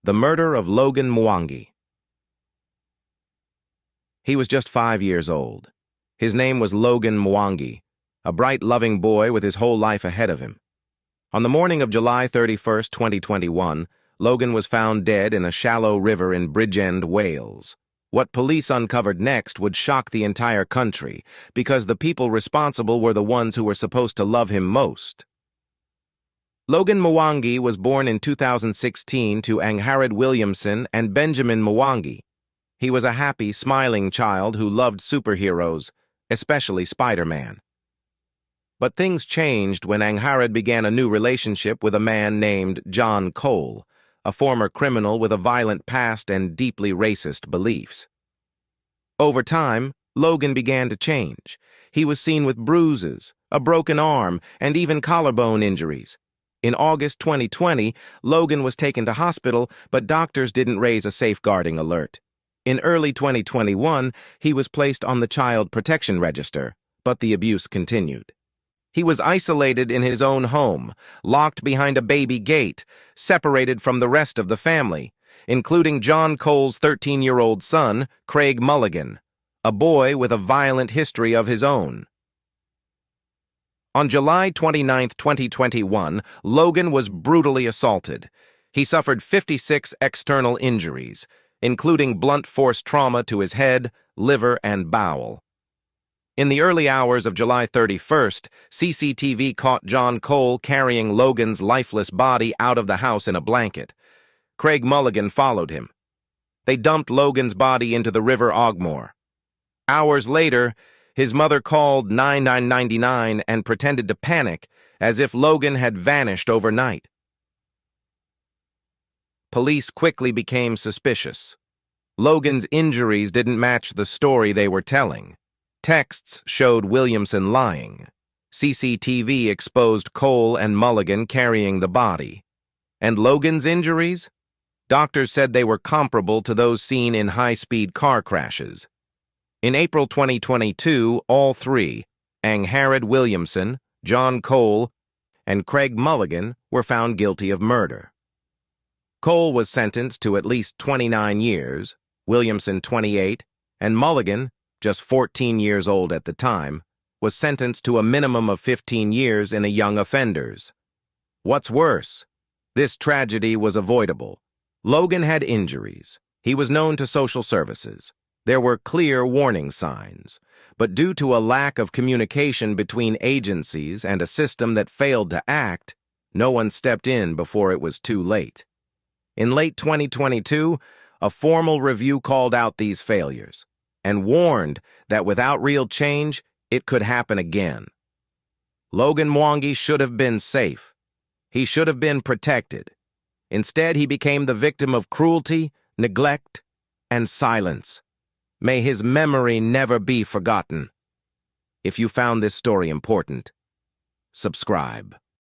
The murder of Logan Mwangi. He was just 5 years old. His name was Logan Mwangi, a bright, loving boy with his whole life ahead of him. On the morning of July 31st, 2021, Logan was found dead in a shallow river in Bridgend, Wales. What police uncovered next would shock the entire country, because the people responsible were the ones who were supposed to love him most. Logan Mwangi was born in 2016 to Angharad Williamson and Benjamin Mwangi. He was a happy, smiling child who loved superheroes, especially Spider-Man. But things changed when Angharad began a new relationship with a man named John Cole, a former criminal with a violent past and deeply racist beliefs. Over time, Logan began to change. He was seen with bruises, a broken arm, and even collarbone injuries. In August 2020, Logan was taken to hospital, but doctors didn't raise a safeguarding alert. In early 2021, he was placed on the Child Protection Register, but the abuse continued. He was isolated in his own home, locked behind a baby gate, separated from the rest of the family, including John Cole's 13-year-old son, Craig Mulligan, a boy with a violent history of his own. On July 29, 2021, Logan was brutally assaulted. He suffered 56 external injuries, including blunt force trauma to his head, liver, and bowel. In the early hours of July 31st, CCTV caught John Cole carrying Logan's lifeless body out of the house in a blanket. Craig Mulligan followed him. They dumped Logan's body into the River Ogmore. Hours later, his mother called 9999 and pretended to panic, as if Logan had vanished overnight. Police quickly became suspicious. Logan's injuries didn't match the story they were telling. Texts showed Williamson lying. CCTV exposed Cole and Mulligan carrying the body. And Logan's injuries? Doctors said they were comparable to those seen in high-speed car crashes. In April 2022, all three, Angharad Williamson, John Cole, and Craig Mulligan, were found guilty of murder. Cole was sentenced to at least 29 years, Williamson 28, and Mulligan, just 14 years old at the time, was sentenced to a minimum of 15 years in a young offenders. What's worse, this tragedy was avoidable. Logan had injuries. He was known to social services. There were clear warning signs, but due to a lack of communication between agencies and a system that failed to act, no one stepped in before it was too late. In late 2022, a formal review called out these failures and warned that without real change, it could happen again. Logan Mwangi should have been safe. He should have been protected. Instead, he became the victim of cruelty, neglect, and silence. May his memory never be forgotten. If you found this story important, subscribe.